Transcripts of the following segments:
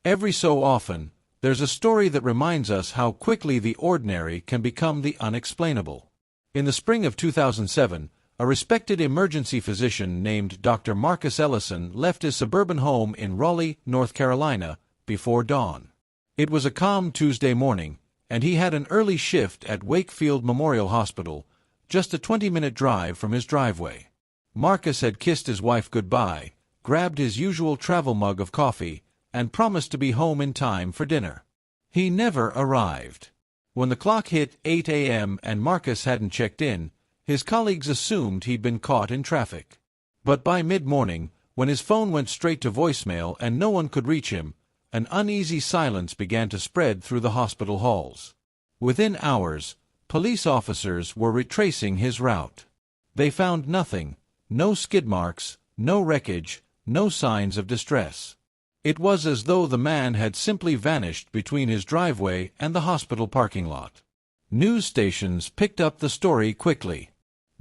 Every so often, there's a story that reminds us how quickly the ordinary can become the unexplainable. In the spring of 2007, a respected emergency physician named Dr. Marcus Ellison left his suburban home in Raleigh, North Carolina, before dawn. It was a calm Tuesday morning, and he had an early shift at Wakefield Memorial Hospital, just a 20-minute drive from his driveway. Marcus had kissed his wife goodbye, grabbed his usual travel mug of coffee, and promised to be home in time for dinner. He never arrived. When the clock hit 8 a.m. and Marcus hadn't checked in, his colleagues assumed he'd been caught in traffic. But by mid-morning, when his phone went straight to voicemail and no one could reach him, an uneasy silence began to spread through the hospital halls. Within hours, police officers were retracing his route. They found nothing, no skid marks, no wreckage, no signs of distress. It was as though the man had simply vanished between his driveway and the hospital parking lot. News stations picked up the story quickly.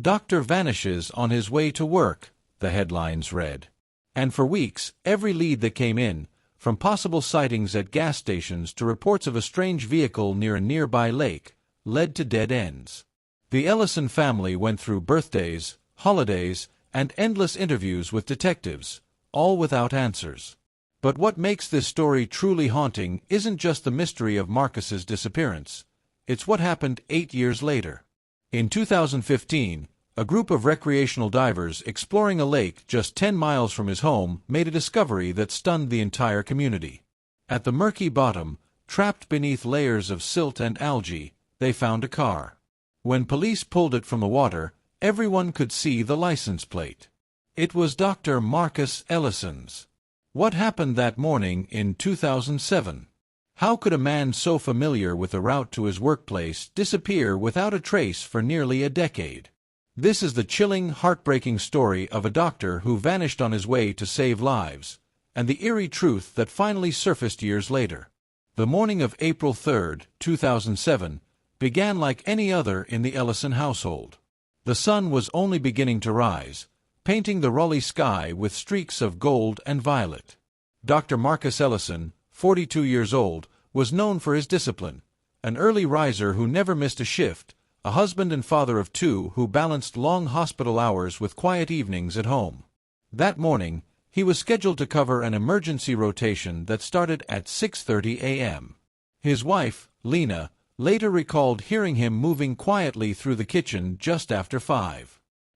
"Doctor vanishes on his way to work," the headlines read. And for weeks, every lead that came in, from possible sightings at gas stations to reports of a strange vehicle near a nearby lake, led to dead ends. The Ellison family went through birthdays, holidays, and endless interviews with detectives, all without answers. But what makes this story truly haunting isn't just the mystery of Marcus's disappearance. It's what happened 8 years later. In 2015, a group of recreational divers exploring a lake just 10 miles from his home made a discovery that stunned the entire community. At the murky bottom, trapped beneath layers of silt and algae, they found a car. When police pulled it from the water, everyone could see the license plate. It was Dr. Marcus Ellison's. What happened that morning in 2007? How could a man so familiar with the route to his workplace disappear without a trace for nearly a decade? This is the chilling, heartbreaking story of a doctor who vanished on his way to save lives, and the eerie truth that finally surfaced years later. The morning of April 3, 2007, began like any other in the Ellison household. The sun was only beginning to rise, painting the Raleigh sky with streaks of gold and violet. Dr. Marcus Ellison, 42 years old, was known for his discipline, an early riser who never missed a shift, a husband and father of 2 who balanced long hospital hours with quiet evenings at home. That morning, he was scheduled to cover an emergency rotation that started at 6:30 a.m. His wife, Lena, later recalled hearing him moving quietly through the kitchen just after 5.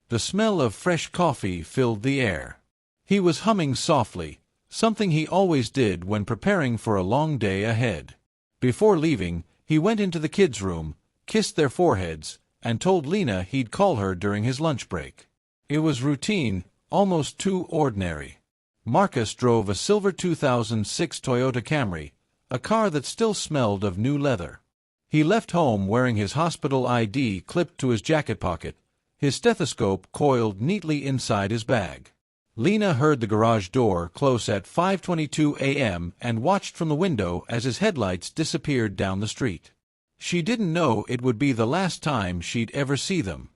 The smell of fresh coffee filled the air. He was humming softly, something he always did when preparing for a long day ahead. Before leaving, he went into the kids' room, kissed their foreheads, and told Lena he'd call her during his lunch break. It was routine, almost too ordinary. Marcus drove a silver 2006 Toyota Camry, a car that still smelled of new leather. He left home wearing his hospital ID clipped to his jacket pocket, his stethoscope coiled neatly inside his bag. Lena heard the garage door close at 5:22 a.m. and watched from the window as his headlights disappeared down the street. She didn't know it would be the last time she'd ever see them.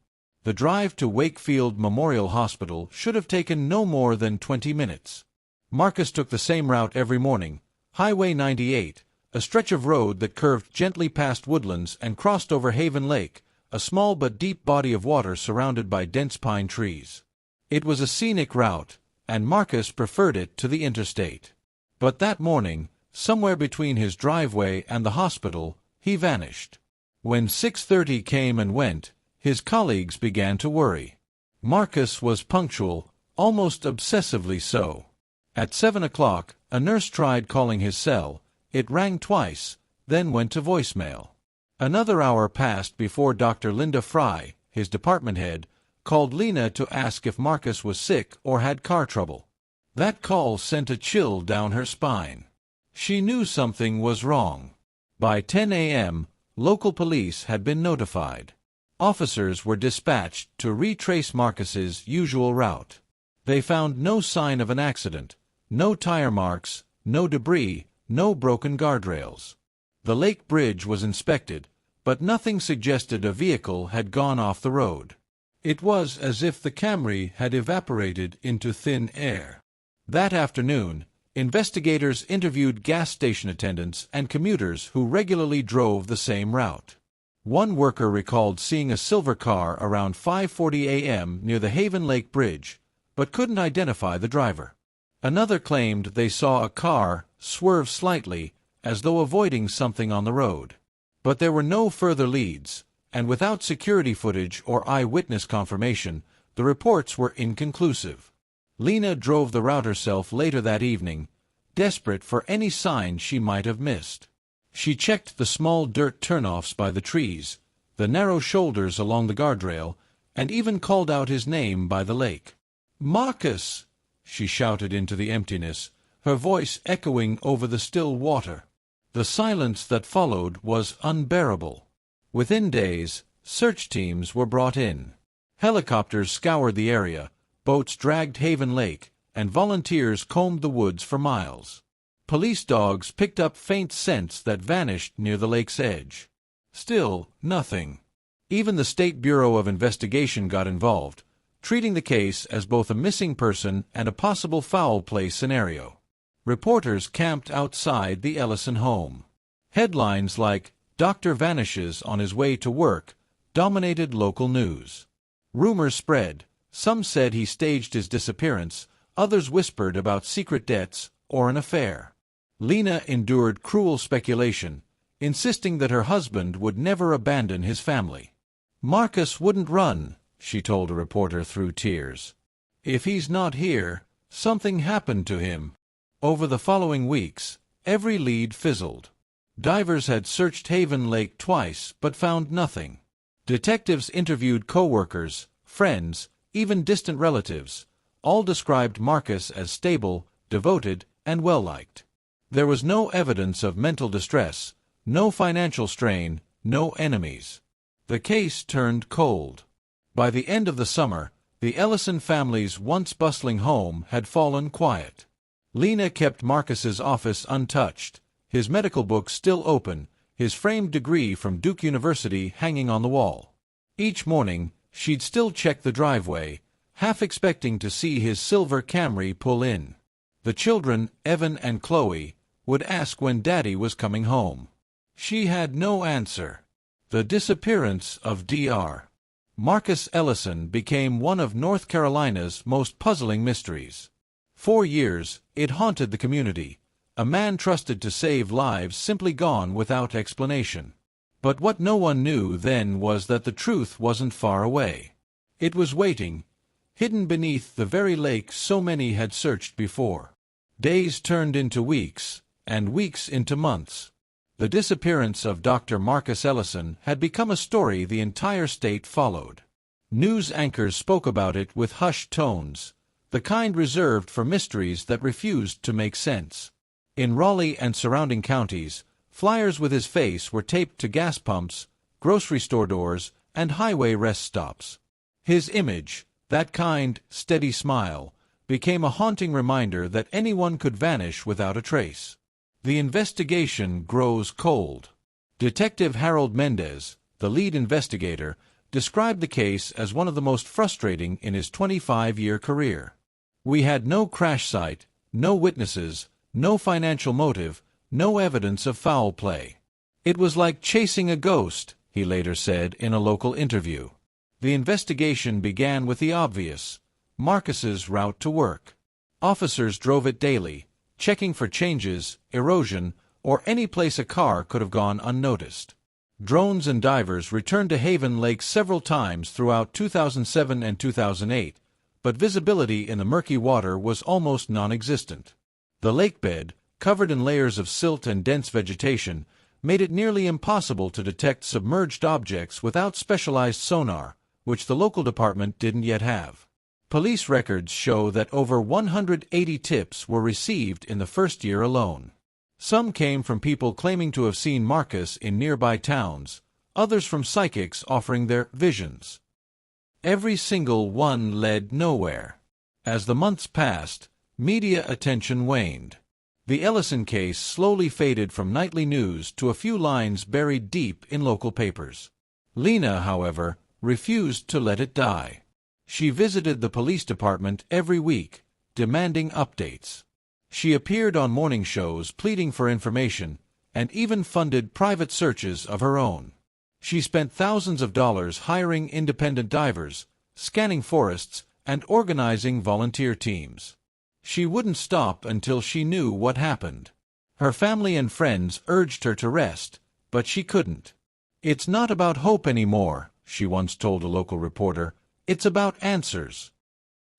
The drive to Wakefield Memorial Hospital should have taken no more than 20 minutes. Marcus took the same route every morning, Highway 98, a stretch of road that curved gently past woodlands and crossed over Haven Lake, a small but deep body of water surrounded by dense pine trees. It was a scenic route, and Marcus preferred it to the interstate. But that morning, somewhere between his driveway and the hospital, he vanished. When 6:30 came and went, his colleagues began to worry. Marcus was punctual, almost obsessively so. At 7 o'clock, a nurse tried calling his cell. It rang twice, then went to voicemail. Another hour passed before Dr. Linda Fry, his department head, called Lena to ask if Marcus was sick or had car trouble. That call sent a chill down her spine. She knew something was wrong. By 10 a.m., local police had been notified. Officers were dispatched to retrace Marcus's usual route. They found no sign of an accident, no tire marks, no debris, no broken guardrails. The lake bridge was inspected, but nothing suggested a vehicle had gone off the road. It was as if the Camry had evaporated into thin air. That afternoon, Investigators interviewed gas station attendants and commuters who regularly drove the same route. One worker recalled seeing a silver car around 5:40 a.m. near the Haven Lake Bridge, but couldn't identify the driver. Another claimed they saw a car swerve slightly, as though avoiding something on the road. But there were no further leads, and without security footage or eyewitness confirmation, the reports were inconclusive. Lena drove the route herself later that evening, desperate for any sign she might have missed. She checked the small dirt turnoffs by the trees, the narrow shoulders along the guardrail, and even called out his name by the lake. "Marcus!" she shouted into the emptiness, her voice echoing over the still water. The silence that followed was unbearable. Within days, search teams were brought in. Helicopters scoured the area, boats dragged Haven Lake, and volunteers combed the woods for miles. Police dogs picked up faint scents that vanished near the lake's edge. Still, nothing. Even the State Bureau of Investigation got involved, treating the case as both a missing person and a possible foul play scenario. Reporters camped outside the Ellison home. Headlines like, "Doctor vanishes on his way to work," dominated local news. Rumors spread. Some said he staged his disappearance, others whispered about secret debts or an affair. Lena endured cruel speculation, insisting that her husband would never abandon his family. "Marcus wouldn't run," she told a reporter through tears. "If he's not here, something happened to him." Over the following weeks, every lead fizzled. Divers had searched Haven Lake twice but found nothing. Detectives interviewed co-workers, friends, even distant relatives. All described Marcus as stable, devoted, and well-liked. There was no evidence of mental distress, no financial strain, no enemies. The case turned cold. By the end of the summer, the Ellison family's once bustling home had fallen quiet. Lena kept Marcus's office untouched, his medical books still open, his framed degree from Duke University hanging on the wall. Each morning, she'd still check the driveway, half expecting to see his silver Camry pull in. The children, Evan and Chloe, would ask when Daddy was coming home. She had no answer. The disappearance of Dr. Marcus Ellison became one of North Carolina's most puzzling mysteries. For years, it haunted the community, a man trusted to save lives simply gone without explanation. But what no one knew then was that the truth wasn't far away. It was waiting, hidden beneath the very lake so many had searched before. Days turned into weeks, and weeks into months. The disappearance of Dr. Marcus Ellison had become a story the entire state followed. News anchors spoke about it with hushed tones, the kind reserved for mysteries that refused to make sense. In Raleigh and surrounding counties, flyers with his face were taped to gas pumps, grocery store doors, and highway rest stops. His image, that kind, steady smile, became a haunting reminder that anyone could vanish without a trace. The investigation grows cold. Detective Harold Mendez, the lead investigator, described the case as one of the most frustrating in his 25-year career. "We had no crash site, no witnesses, no financial motive, no evidence of foul play. It was like chasing a ghost," he later said in a local interview. The investigation began with the obvious: Marcus's route to work. Officers drove it daily, checking for changes, erosion, or any place a car could have gone unnoticed. Drones and divers returned to Haven Lake several times throughout 2007 and 2008, but visibility in the murky water was almost non-existent. The lakebed, covered in layers of silt and dense vegetation, made it nearly impossible to detect submerged objects without specialized sonar, which the local department didn't yet have. Police records show that over 180 tips were received in the first year alone. Some came from people claiming to have seen Marcus in nearby towns, others from psychics offering their visions. Every single one led nowhere. As the months passed, media attention waned. The Ellison case slowly faded from nightly news to a few lines buried deep in local papers. Lena, however, refused to let it die. She visited the police department every week, demanding updates. She appeared on morning shows pleading for information, and even funded private searches of her own. She spent thousands of dollars hiring independent divers, scanning forests, and organizing volunteer teams. She wouldn't stop until she knew what happened. Her family and friends urged her to rest, but she couldn't. "It's not about hope anymore," she once told a local reporter. "It's about answers."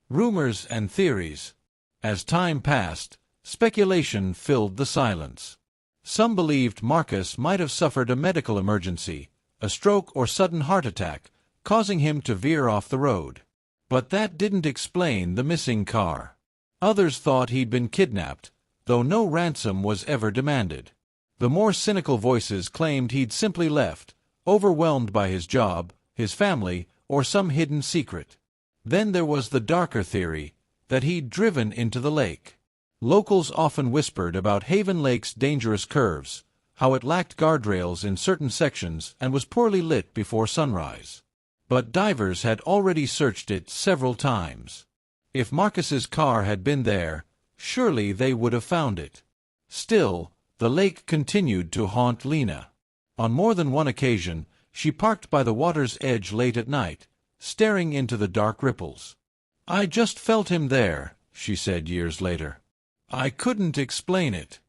Rumors and theories. As time passed, speculation filled the silence. Some believed Marcus might have suffered a medical emergency, a stroke or sudden heart attack, causing him to veer off the road. But that didn't explain the missing car. Others thought he'd been kidnapped, though no ransom was ever demanded. The more cynical voices claimed he'd simply left, overwhelmed by his job, his family, or some hidden secret. Then there was the darker theory, that he'd driven into the lake. Locals often whispered about Haven Lake's dangerous curves, how it lacked guardrails in certain sections and was poorly lit before sunrise. But divers had already searched it several times. If Marcus's car had been there, surely they would have found it. Still, the lake continued to haunt Lena. On more than one occasion, she parked by the water's edge late at night, staring into the dark ripples. "I just felt him there," she said years later. "I couldn't explain it.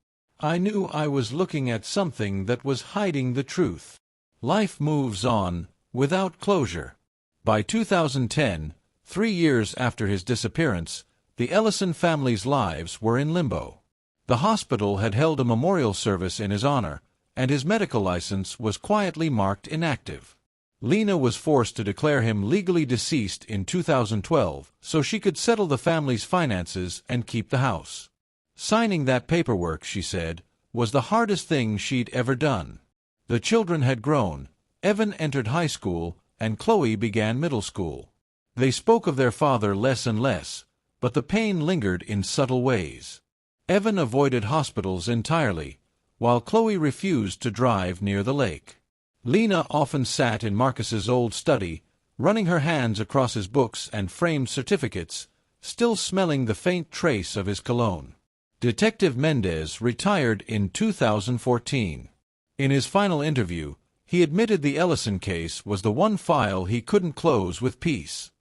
I knew I was looking at something that was hiding the truth." Life moves on, without closure. By 2010, 3 years after his disappearance, the Ellison family's lives were in limbo. The hospital had held a memorial service in his honor, and his medical license was quietly marked inactive. Lena was forced to declare him legally deceased in 2012 so she could settle the family's finances and keep the house. Signing that paperwork, she said, was the hardest thing she'd ever done. The children had grown. Evan entered high school, and Chloe began middle school. They spoke of their father less and less, but the pain lingered in subtle ways. Evan avoided hospitals entirely, while Chloe refused to drive near the lake. Lena often sat in Marcus's old study, running her hands across his books and framed certificates, still smelling the faint trace of his cologne. Detective Mendez retired in 2014. In his final interview, he admitted the Ellison case was the one file he couldn't close with peace.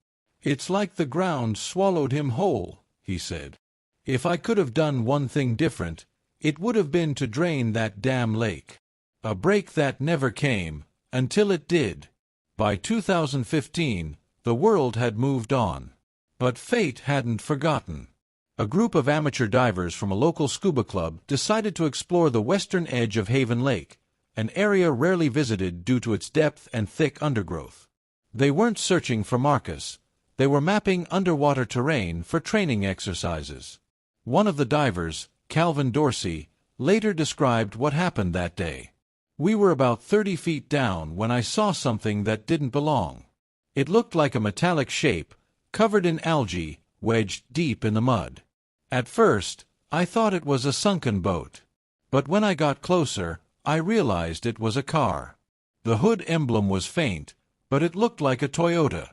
"It's like the ground swallowed him whole," he said. "If I could have done one thing different, it would have been to drain that damn lake." A break that never came, until it did. By 2015, the world had moved on. But fate hadn't forgotten. A group of amateur divers from a local scuba club decided to explore the western edge of Haven Lake, an area rarely visited due to its depth and thick undergrowth. They weren't searching for Marcus. They were mapping underwater terrain for training exercises. One of the divers, Calvin Dorsey, later described what happened that day. "We were about 30 feet down when I saw something that didn't belong. It looked like a metallic shape, covered in algae, wedged deep in the mud. At first, I thought it was a sunken boat. But when I got closer, I realized it was a car. The hood emblem was faint, but it looked like a Toyota."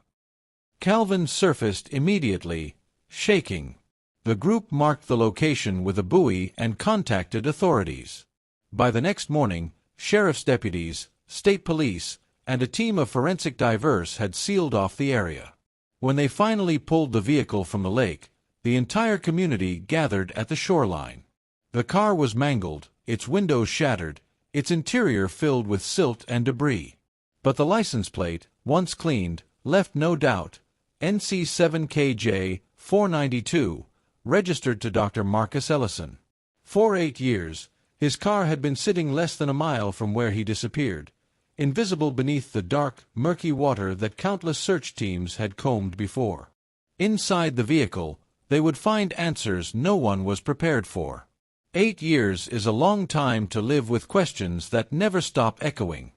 Calvin surfaced immediately, shaking. The group marked the location with a buoy and contacted authorities. By the next morning, sheriff's deputies, state police, and a team of forensic divers had sealed off the area. When they finally pulled the vehicle from the lake, the entire community gathered at the shoreline. The car was mangled, its windows shattered, its interior filled with silt and debris. But the license plate, once cleaned, left no doubt. NC7KJ 492, registered to Dr. Marcus Ellison. For 8 years, his car had been sitting less than a mile from where he disappeared, invisible beneath the dark, murky water that countless search teams had combed before. Inside the vehicle, they would find answers no one was prepared for. 8 years is a long time to live with questions that never stop echoing.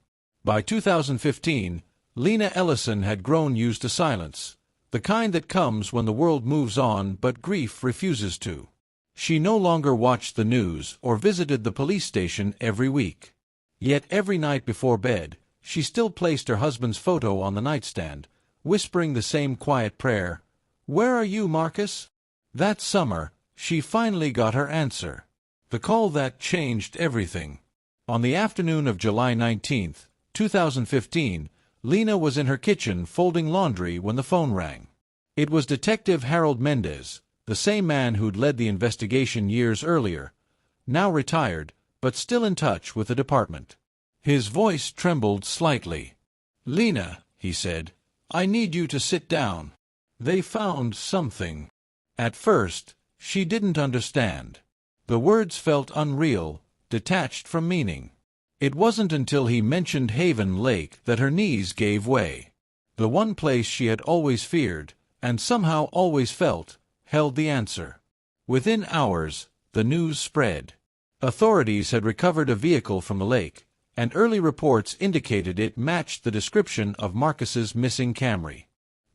By 2015, Lena Ellison had grown used to silence, the kind that comes when the world moves on but grief refuses to. She no longer watched the news or visited the police station every week. Yet every night before bed, she still placed her husband's photo on the nightstand, whispering the same quiet prayer, "Where are you, Marcus?" That summer, She finally got her answer. The call that changed everything. On the afternoon of July 19th, 2015, Lena was in her kitchen folding laundry when the phone rang. It was Detective Harold Mendez, the same man who'd led the investigation years earlier, now retired, but still in touch with the department. His voice trembled slightly. "Lena," he said, "I need you to sit down. They found something." At first, she didn't understand. The words felt unreal, detached from meaning. It wasn't until he mentioned Haven Lake that her knees gave way. The one place she had always feared, and somehow always felt, held the answer. Within hours, the news spread. Authorities had recovered a vehicle from the lake, and early reports indicated it matched the description of Marcus's missing Camry.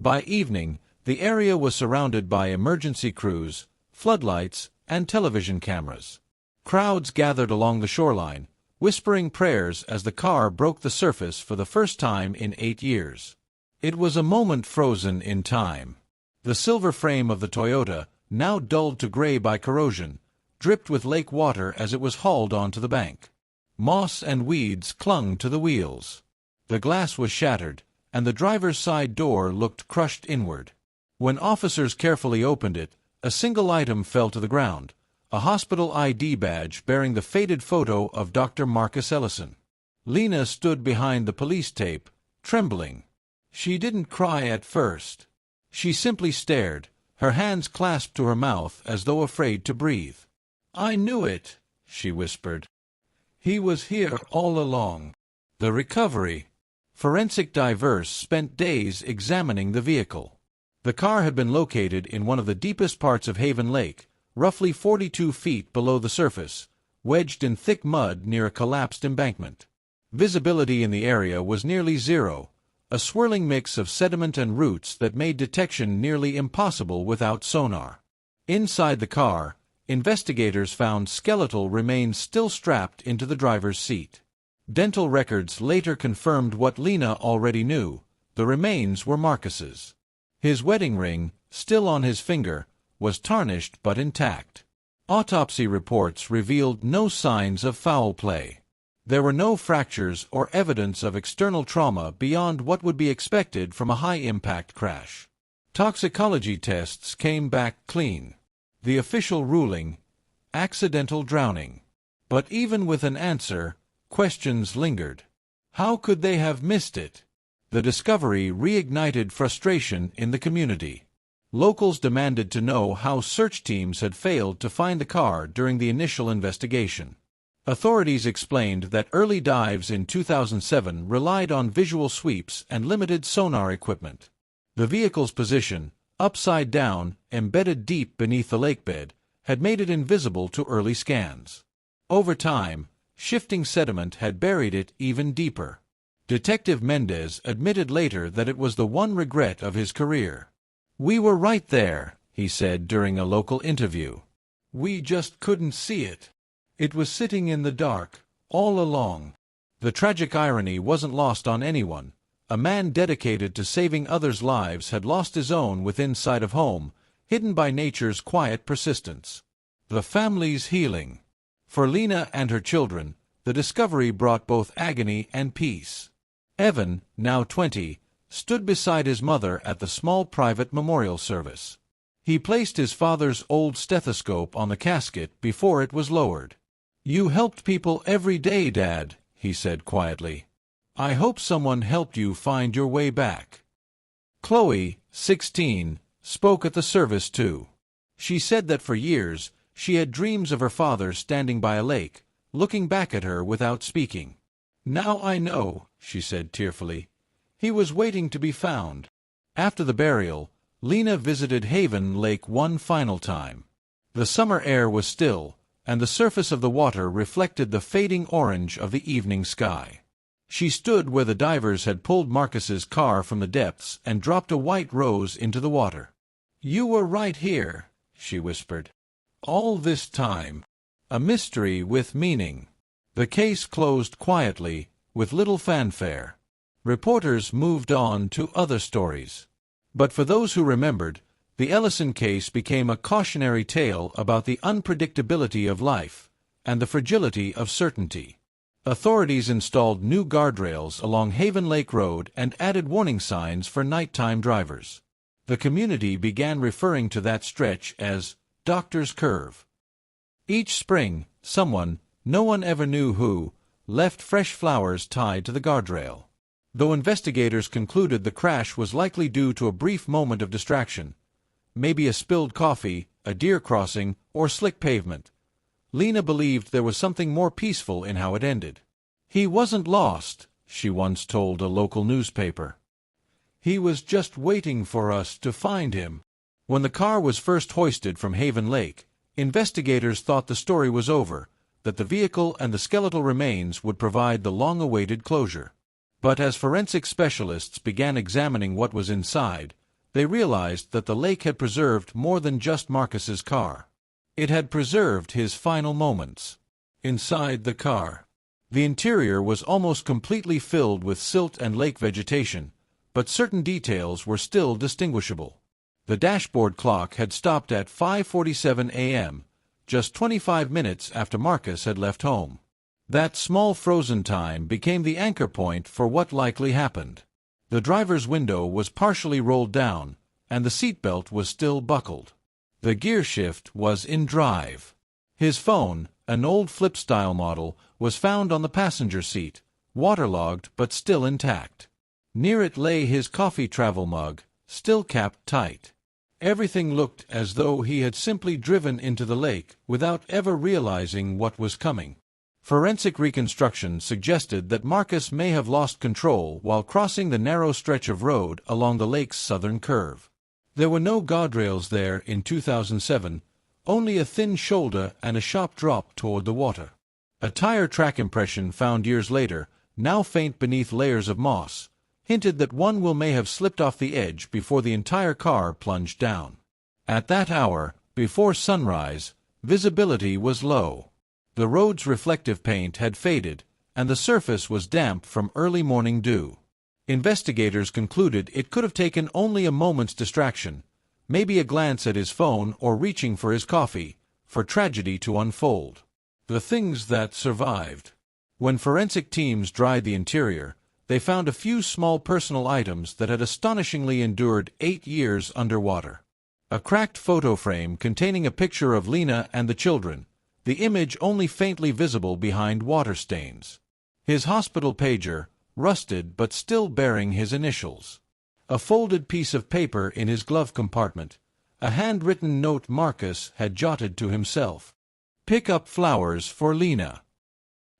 By evening, the area was surrounded by emergency crews, floodlights, and television cameras. Crowds gathered along the shoreline, whispering prayers as the car broke the surface for the first time in 8 years. It was a moment frozen in time. The silver frame of the Toyota, now dulled to gray by corrosion, dripped with lake water as it was hauled onto the bank. Moss and weeds clung to the wheels. The glass was shattered, and the driver's side door looked crushed inward. When officers carefully opened it, a single item fell to the ground, a hospital ID badge bearing the faded photo of Dr. Marcus Ellison. Lena stood behind the police tape, trembling. She didn't cry at first. She simply stared, her hands clasped to her mouth as though afraid to breathe. "I knew it," she whispered. "He was here all along." The recovery. Forensic divers spent days examining the vehicle. The car had been located in one of the deepest parts of Haven Lake, roughly 42 feet below the surface, wedged in thick mud near a collapsed embankment. Visibility in the area was nearly zero, a swirling mix of sediment and roots that made detection nearly impossible without sonar. Inside the car, investigators found skeletal remains still strapped into the driver's seat. Dental records later confirmed what Lena already knew: the remains were Marcus's. His wedding ring, still on his finger, was tarnished but intact. Autopsy reports revealed no signs of foul play. There were no fractures or evidence of external trauma beyond what would be expected from a high-impact crash. Toxicology tests came back clean. The official ruling: accidental drowning. But even with an answer, questions lingered. How could they have missed it? The discovery reignited frustration in the community. Locals demanded to know how search teams had failed to find the car during the initial investigation. Authorities explained that early dives in 2007 relied on visual sweeps and limited sonar equipment. The vehicle's position, upside down, embedded deep beneath the lakebed, had made it invisible to early scans. Over time, shifting sediment had buried it even deeper. Detective Mendez admitted later that it was the one regret of his career. "We were right there," he said during a local interview. "We just couldn't see it. It was sitting in the dark, all along." The tragic irony wasn't lost on anyone. A man dedicated to saving others' lives had lost his own within sight of home, hidden by nature's quiet persistence. The family's healing. For Lena and her children, the discovery brought both agony and peace. Evan, now 20, stood beside his mother at the small private memorial service. He placed his father's old stethoscope on the casket before it was lowered. "You helped people every day, Dad," he said quietly. "I hope someone helped you find your way back." Chloe, 16, spoke at the service too. She said that for years she had dreams of her father standing by a lake, looking back at her without speaking. "Now I know," she said tearfully. "He was waiting to be found." After the burial, Lena visited Haven Lake one final time. The summer air was still, and the surface of the water reflected the fading orange of the evening sky. She stood where the divers had pulled Marcus's car from the depths and dropped a white rose into the water. "You were right here," she whispered. "All this time. A mystery with meaning." The case closed quietly, with little fanfare. Reporters moved on to other stories. But for those who remembered, The Ellison case became a cautionary tale about the unpredictability of life and the fragility of certainty. Authorities installed new guardrails along Haven Lake Road and added warning signs for nighttime drivers. The community began referring to that stretch as Doctor's Curve. Each spring, someone, no one ever knew who, left fresh flowers tied to the guardrail. Though investigators concluded the crash was likely due to a brief moment of distraction, maybe a spilled coffee, a deer crossing, or slick pavement, Lena believed there was something more peaceful in how it ended. "He wasn't lost," she once told a local newspaper. "He was just waiting for us to find him." When the car was first hoisted from Haven Lake, investigators thought the story was over, that the vehicle and the skeletal remains would provide the long-awaited closure. But as forensic specialists began examining what was inside, they realized that the lake had preserved more than just Marcus's car. It had preserved his final moments. Inside the car, the interior was almost completely filled with silt and lake vegetation, but certain details were still distinguishable. The dashboard clock had stopped at 5:47 a.m., just 25 minutes after Marcus had left home. That small frozen time became the anchor point for what likely happened. The driver's window was partially rolled down, and the seatbelt was still buckled. The gear shift was in drive. His phone, an old flip-style model, was found on the passenger seat, waterlogged but still intact. Near it lay his coffee travel mug, still capped tight. Everything looked as though he had simply driven into the lake without ever realizing what was coming. Forensic reconstruction suggested that Marcus may have lost control while crossing the narrow stretch of road along the lake's southern curve. There were no guardrails there in 2007, only a thin shoulder and a sharp drop toward the water. A tire track impression found years later, now faint beneath layers of moss, hinted that one may have slipped off the edge before the entire car plunged down. At that hour, before sunrise, visibility was low. The road's reflective paint had faded, and the surface was damp from early morning dew. Investigators concluded it could have taken only a moment's distraction, maybe a glance at his phone or reaching for his coffee, for tragedy to unfold. The things that survived. When forensic teams dried the interior, they found a few small personal items that had astonishingly endured 8 years underwater. A cracked photo frame containing a picture of Lena and the children, the image only faintly visible behind water stains. His hospital pager, rusted but still bearing his initials. A folded piece of paper in his glove compartment, a handwritten note Marcus had jotted to himself. "Pick up flowers for Lena."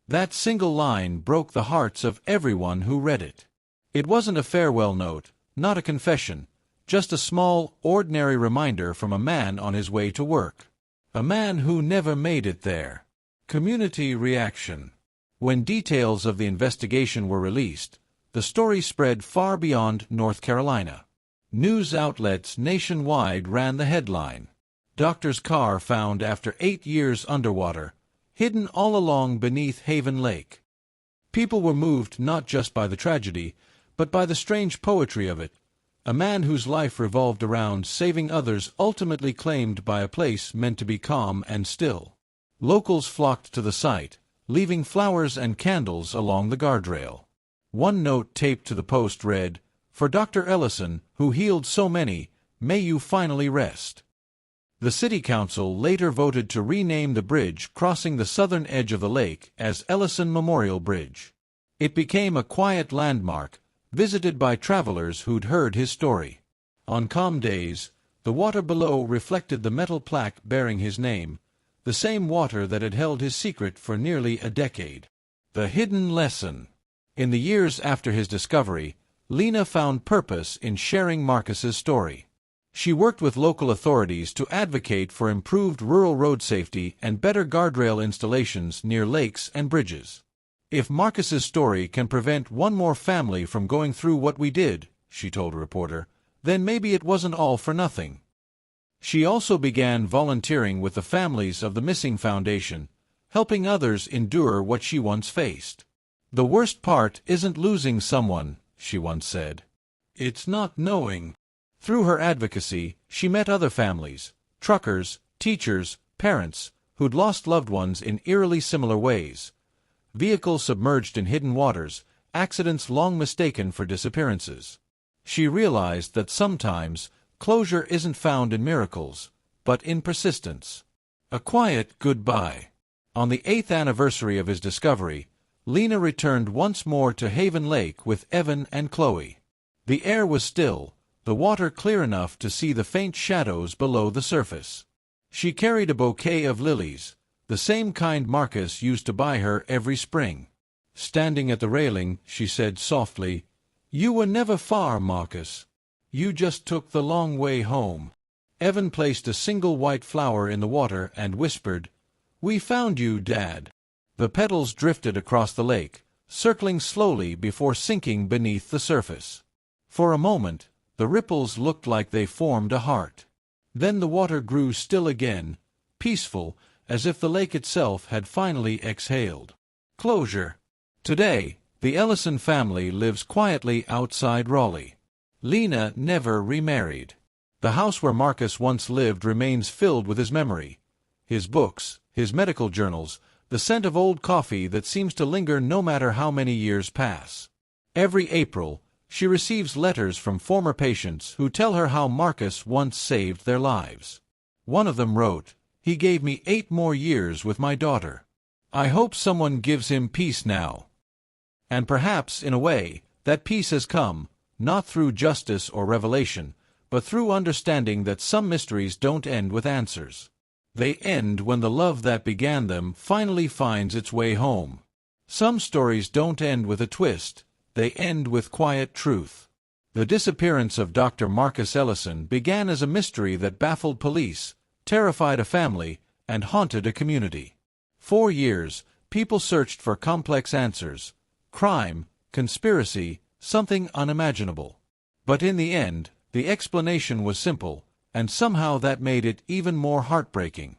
That single line broke the hearts of everyone who read it. It wasn't a farewell note, not a confession, just a small, ordinary reminder from a man on his way to work. A man who never made it there. Community reaction. When details of the investigation were released, the story spread far beyond North Carolina. News outlets nationwide ran the headline, "Doctor's car found after 8 years underwater, hidden all along beneath Haven Lake." People were moved not just by the tragedy, but by the strange poetry of it. A man whose life revolved around saving others ultimately claimed by a place meant to be calm and still. Locals flocked to the site, leaving flowers and candles along the guardrail. One note taped to the post read, "For Dr. Ellison, who healed so many, may you finally rest." The city council later voted to rename the bridge crossing the southern edge of the lake as Ellison Memorial Bridge. It became a quiet landmark, visited by travelers who'd heard his story. On calm days, the water below reflected the metal plaque bearing his name, the same water that had held his secret for nearly a decade. The hidden lesson. In the years after his discovery, Lena found purpose in sharing Marcus's story. She worked with local authorities to advocate for improved rural road safety and better guardrail installations near lakes and bridges. "If Marcus's story can prevent one more family from going through what we did," she told a reporter, "then maybe it wasn't all for nothing." She also began volunteering with the families of the Missing Foundation, helping others endure what she once faced. "The worst part isn't losing someone," she once said. "It's not knowing." Through her advocacy, she met other families, truckers, teachers, parents, who'd lost loved ones in eerily similar ways. Vehicles submerged in hidden waters, accidents long mistaken for disappearances. She realized that sometimes closure isn't found in miracles, but in persistence. A quiet goodbye. On the 8th anniversary of his discovery, Lena returned once more to Haven Lake with Evan and Chloe. The air was still, the water clear enough to see the faint shadows below the surface. She carried a bouquet of lilies, the same kind Marcus used to buy her every spring. Standing at the railing, she said softly, "You were never far, Marcus. You just took the long way home." Evan placed a single white flower in the water and whispered, "We found you, Dad." The petals drifted across the lake, circling slowly before sinking beneath the surface. For a moment, the ripples looked like they formed a heart. Then the water grew still again, peaceful, as if the lake itself had finally exhaled. Closure. Today, the Ellison family lives quietly outside Raleigh. Lena never remarried. The house where Marcus once lived remains filled with his memory. His books, his medical journals, the scent of old coffee that seems to linger no matter how many years pass. Every April, she receives letters from former patients who tell her how Marcus once saved their lives. One of them wrote, "He gave me 8 more years with my daughter. I hope someone gives him peace now." And perhaps, in a way, that peace has come, not through justice or revelation, but through understanding that some mysteries don't end with answers. They end when the love that began them finally finds its way home. Some stories don't end with a twist, they end with quiet truth. The disappearance of Dr. Marcus Ellison began as a mystery that baffled police, terrified a family, and haunted a community. For years, people searched for complex answers: crime, conspiracy, something unimaginable. But in the end, the explanation was simple, and somehow that made it even more heartbreaking.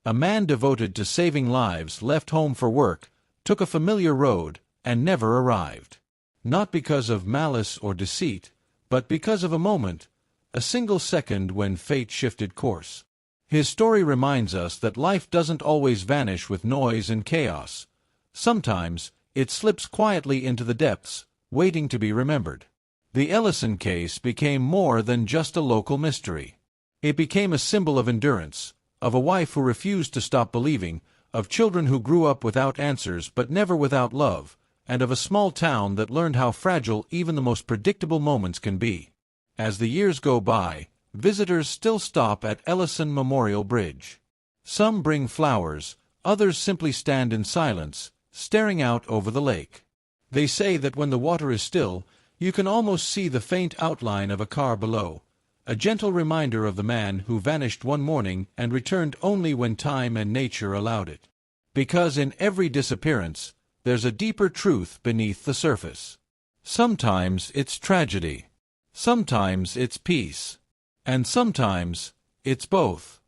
A man devoted to saving lives left home for work, took a familiar road, and never arrived. Not because of malice or deceit, but because of a moment, a single second when fate shifted course. His story reminds us that life doesn't always vanish with noise and chaos. Sometimes, it slips quietly into the depths, waiting to be remembered. The Ellison case became more than just a local mystery. It became a symbol of endurance, of a wife who refused to stop believing, of children who grew up without answers but never without love, and of a small town that learned how fragile even the most predictable moments can be. As the years go by, visitors still stop at Ellison Memorial Bridge. Some bring flowers, others simply stand in silence, staring out over the lake. They say that when the water is still, you can almost see the faint outline of a car below, a gentle reminder of the man who vanished one morning and returned only when time and nature allowed it. Because in every disappearance, there's a deeper truth beneath the surface. Sometimes it's tragedy. Sometimes it's peace. And sometimes it's both.